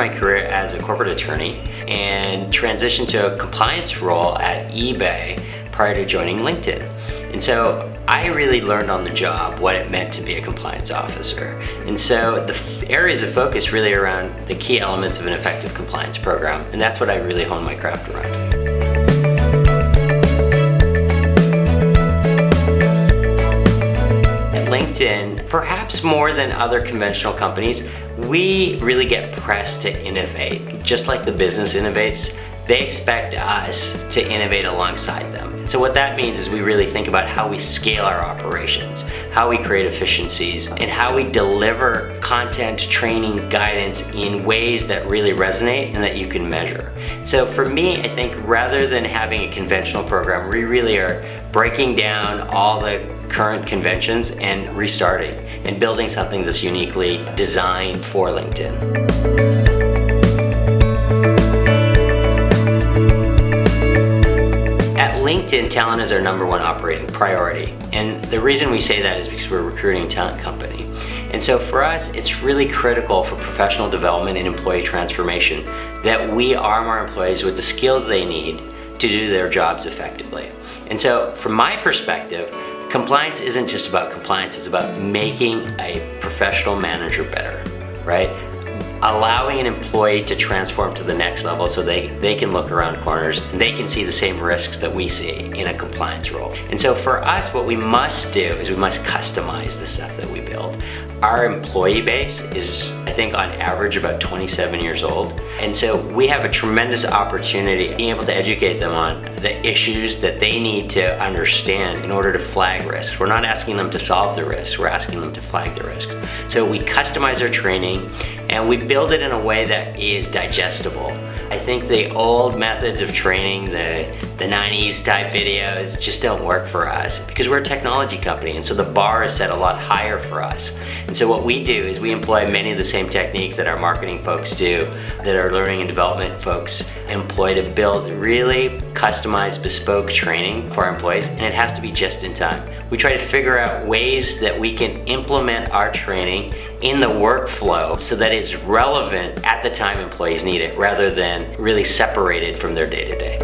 my career as a corporate attorney and transitioned to a compliance role at eBay prior to joining LinkedIn. And so I really learned on the job what it meant to be a compliance officer. And so the areas of focus really around the key elements of an effective compliance program, and that's what I really honed my craft around. At LinkedIn, perhaps more than other conventional companies, we really get pressed to innovate. Just like the business innovates, they expect us to innovate alongside them. So what that means is we really think about how we scale our operations, how we create efficiencies, and how we deliver content, training, guidance in ways that really resonate and that you can measure. So for me, I think rather than having a conventional program, we really are breaking down all the current conventions and restarting and building something that's uniquely designed for LinkedIn. LinkedIn, talent is our #1 operating priority. And the reason we say that is because we're a recruiting talent company. And so for us, it's really critical for professional development and employee transformation that we arm our employees with the skills they need to do their jobs effectively. And so from my perspective, compliance isn't just about compliance, it's about making a professional manager better, right? Allowing an employee to transform to the next level so they can look around corners and they can see the same risks that we see in a compliance role. And so for us, what we must do is we must customize the stuff that we build. Our employee base is, I think, on average about 27 years old. And so we have a tremendous opportunity being able to educate them on the issues that they need to understand in order to flag risks. We're not asking them to solve the risks, we're asking them to flag the risks. So we customize our training and we build it in a way that is digestible. I think the old methods of training, the 90s type videos, just don't work for us because we're a technology company, and so the bar is set a lot higher for us. And so what we do is we employ many of the same techniques that our marketing folks do, that our learning and development folks employ to build really customized, bespoke training for our employees, and it has to be just in time. We try to figure out ways that we can implement our training in the workflow so that it's relevant at the time employees need it, rather than really separated from their day-to-day.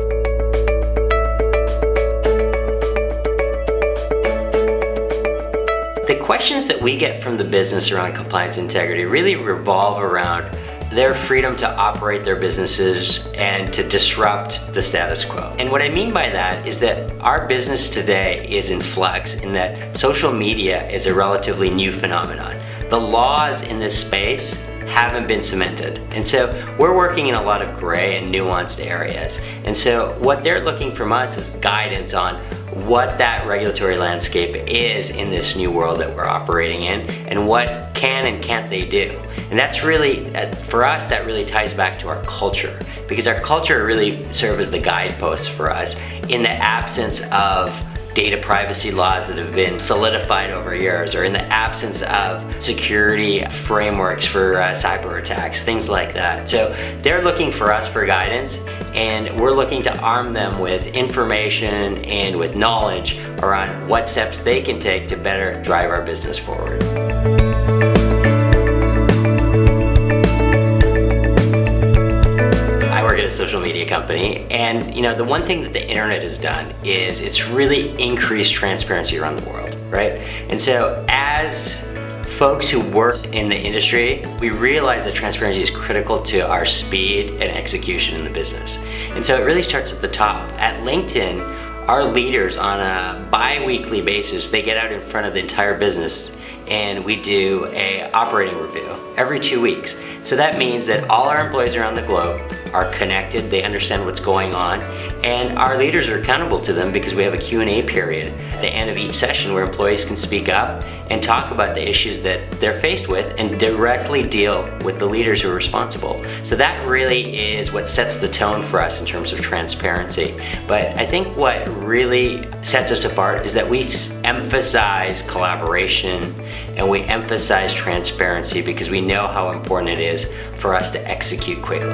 The questions that we get from the business around compliance integrity really revolve around their freedom to operate their businesses and to disrupt the status quo. And what I mean by that is that our business today is in flux, in that social media is a relatively new phenomenon. The laws in this space haven't been cemented. And so we're working in a lot of gray and nuanced areas. And so what they're looking from us is guidance on what that regulatory landscape is in this new world that we're operating in, and what can and can't they do. And that's really, for us, that really ties back to our culture, because our culture really serves as the guideposts for us in the absence of data privacy laws that have been solidified over years, or in the absence of security frameworks for cyber attacks, things like that. So they're looking for us for guidance, and we're looking to arm them with information and with knowledge around what steps they can take to better drive our business forward. Social media company, and the one thing that the internet has done is it's really increased transparency around the world, right? And so as folks who work in the industry, we realize that transparency is critical to our speed and execution in the business. And so it really starts at the top. At LinkedIn, our leaders on a bi-weekly basis, they get out in front of the entire business and we do a operating review every 2 weeks. So that means that all our employees around the globe are connected, they understand what's going on, and our leaders are accountable to them because we have a Q&A period at the end of each session where employees can speak up and talk about the issues that they're faced with and directly deal with the leaders who are responsible. So that really is what sets the tone for us in terms of transparency. But I think what really sets us apart is that we emphasize collaboration and we emphasize transparency because we know how important it is for us to execute quickly.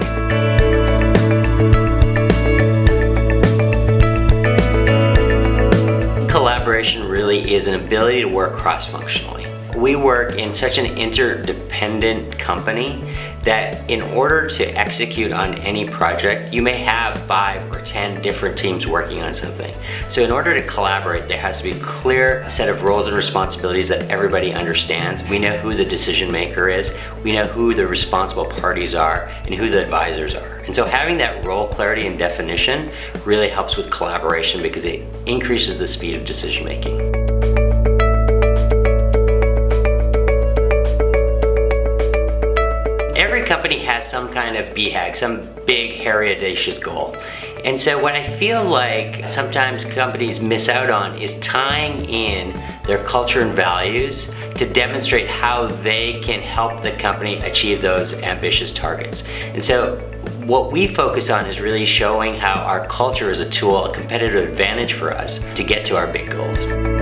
Collaboration really is an ability to work cross-functionally. We work in such an interdependent company that in order to execute on any project, you may have 5 or 10 different teams working on something. So in order to collaborate, there has to be a clear set of roles and responsibilities that everybody understands. We know who the decision maker is, we know who the responsible parties are, and who the advisors are. And so having that role clarity and definition really helps with collaboration because it increases the speed of decision making. Every company has some kind of BHAG, some big, hairy, audacious goal. And so what I feel like sometimes companies miss out on is tying in their culture and values to demonstrate how they can help the company achieve those ambitious targets. And so what we focus on is really showing how our culture is a tool, a competitive advantage for us to get to our big goals.